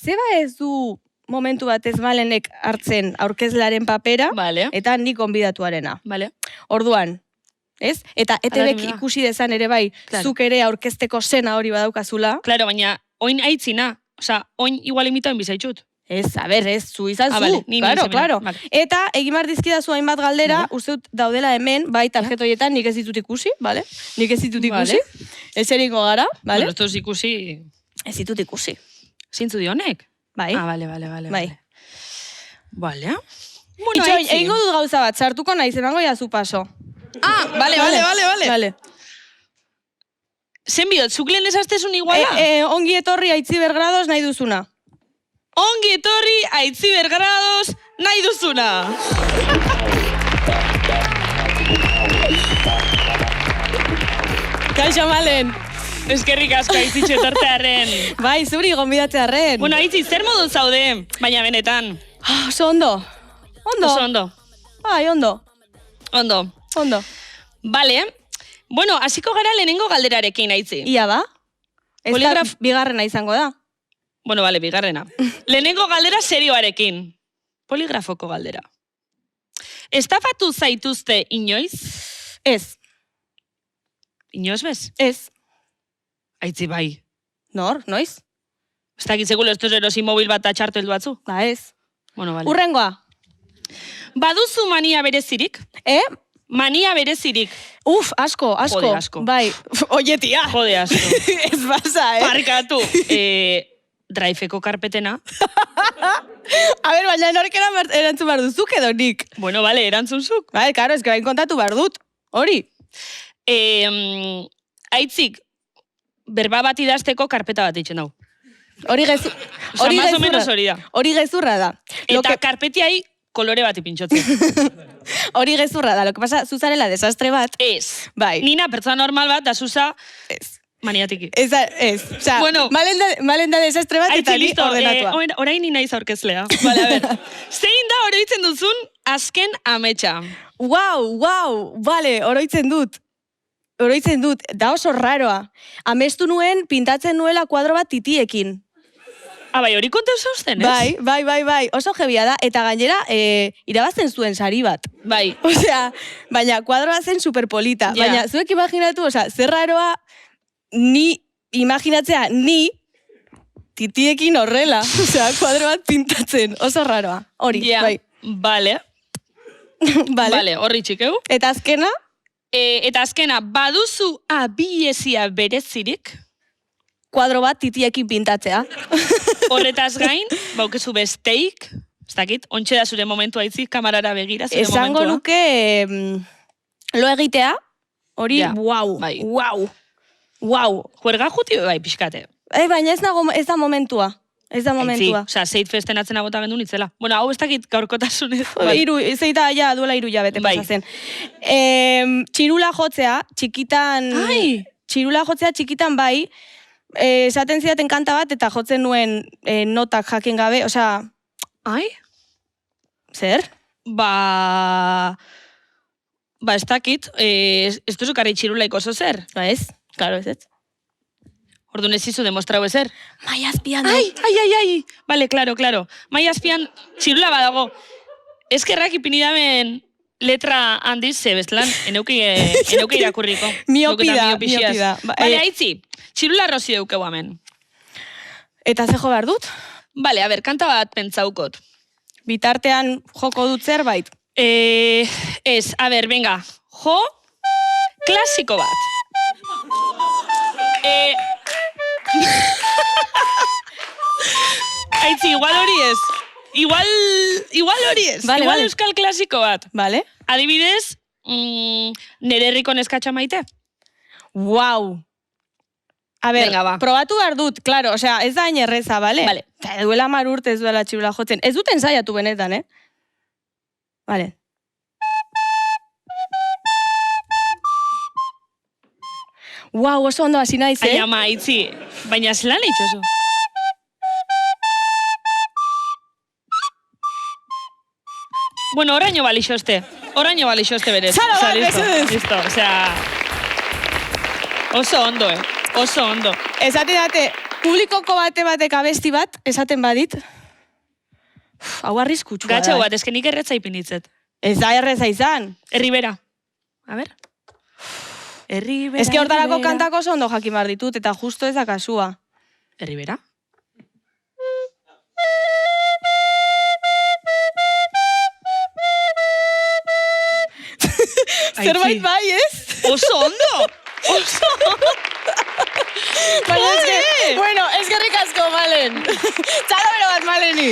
zeba ez du momentu batez Malenek hartzen aurkezlaren papera, Vale. eta nik gonbidatuarena. Vale. Orduan, ez? Eta ETBek Alarmia. ikusi dezan ere bai, Claro. zuk ere aurkezteko sena hori badaukazula. Claro, baina, oin aitzina. Osa, oin igual imitoen bizaitxut. Ez, a ber, ez, zu izan zu. Vale, ni claro, zemena. claro. Vale. Eta egin behar dizkidazu hainbat galdera, Vale. uste dut daudela hemen, bai, tarjetoietan, nik ez ditut ikusi, vale? Nik ez ditut ikusi. Vale. Eseriko gara, vale? Bueno, estos ikusi... Ez ditut ikusi. Zintzu dionek? Bai. Ah, vale. Bai. Vale. Bueno, Itxoin, aitzi. egingo dut gauza bat, sartuko naiz, emango jazu paso. Ah, vale. Vale. Zen bihot, zuk lehen esaztezun iguala? Ongi etorri aitzi bergrados nahi duzuna. Ongi etorri, aitzi bergrados, nahi duzuna. Kaixo, Malen. Eskerrik asko aitzitxo etortearen. Bai, zuri gonbidatzearren. Bueno, aitzi, zer modu zaude? Baina benetan. Oso ondo. Oso ondo. Bai, ondo. Ondo. Vale. Bueno, hasiko gara lehenengo galderarekin, aitzi. Ia ba? Ez Poligraf- da bigarrena izango da. Bueno, vale, bigarrena. Lehenengo galdera serioarekin. Poligrafoko galdera. Estafatu zaituzte inoiz? Ez. Inoiz bez? Ez. Aitzi bai. Nor, noiz? Ez dakit segulo estos erosi mobil bat atxartu heldu batzu. Ba, ez. Bueno, vale. Urrengoa. Baduzu mania berezirik? Mania berezirik. Uf, asko. Jode, asko. Bai. Oie, tia. Jode asko. Ez basa, Parkatu. Driveko karpetena. A ber, baina nork erantzun behar duzuk edo nik. Bueno, vale, erantzunzuk. Bai, karo, ez que bain kontatu behar dut. Hori. Aitzik, berba bat idazteko karpeta bat itxen dau. Hori Osa, más o menos hori da. Hori gezurra da. Eta karpetiai kolore bat ipintxotzen. Hori gezurra da. Lo que pasa, zuzarela desastre bat. Ez. Bai. Nina pertsona normal bat, da zuza Ez. maniatiki. Ez. Osa, Bueno. Malen da desastre bat eta Aitzi, ni listo. ordenatua. Orain nina aurkezlea. Vale, a ver. Zein da oroitzen duzun azken ametsa? Wow, vale, oroitzen dut. Da oso raroa. Amestu nuen, pintatzen nuela kuadro bat titiekin. Ah, bai, hori konta zauzten, ez? Bai. Oso jebia da. Eta gainera, irabazten zuen sari bat. Bai. Osea, baina kuadroa zen superpolita. Ja. Baina, zuek imaginatu, osea, zer raroa, imaginatzea, titiekin horrela. Osea, kuadro bat pintatzen. Oso raroa. Hori, Ja, bai. Vale. Vale, horri txikeu. Eta azkena, Eta azkena, baduzu abiezia berezirik? kuadro bat titiekin pintatzea. Horretaz gain, baukezu besteik, ez dakit, ontxe da zure momentua itzik, kamarara begira, zure Esango momentua. nuke lo egitea, hori, Ja, wow. bai. Juerga juti bai, pixkate. Baina ez da momentua. Ez da momentua. Osa, zeit festen atzena bota gendu nitzela. Bueno, hau ez dakit gaurkotasunez. Zeita ja duela 3 hilabete Bai. pasatzen. Txirula jotzea, txikitan... Ai! Txirula jotzea txikitan bai, esaten zidaten kanta bat, eta jotzen nuen notak jakin gabe, osea... Ai? Zer? Ba, ez dakit, ez duzu karri txirulaik oso zer. Ba ez, claro, ez. Orduan ez izu demostrau ezer. Mai azpian. Ai. Vale, claro. Mai azpian txirula badago. Eskerrak ipinidamen letra handiz, ze bestlan, eneuki irakurriko. Miopida. Vale, aitzi, txirula rosi deukeu hemen. Eta ze jo behar dut? Vale, a ber, kanta bat pentsaukot. Bitartean joko dut zerbait. Ez, a ber, venga, jo, klasiko bat. Aitzi, igual hori ez. Igual hori ez. Vale, Igual vale. euskal klasiko bat. Vale? Adibidez, nere herriko neskatxa maite. Wow. A ber, Venga, va. probatu behar dut, claro, osea, ez da hain erreza, bale? Vale. Eta duela 10 urte ez duela txirula jotzen. Ez duten saiatu benetan, Vale. Wow, oso ondo hasi naiz, Ai, ama, aitzi, baina zelan eitxozu. Bueno, oraino balixoste berez. Zara bat, listo, mesedez. listo, osea... Oso ondo, oso ondo. Esate date, publikoko batek abesti bat, esaten badit. Hau arriskutsua da. Gatxau bat, esken nik erretza ipinitzet. Ez da erreza izan. Herribera. A ber. Herribera. Ez que hortarako kantako oso ondo jakin behar ditut, eta justo ez da kasua. Herribera? Zerbait bai, ez? Oso ondo! Oso ondo! Baina ez que, bueno, eskerrik asko, Malen. Txalo bero bat, Maleni.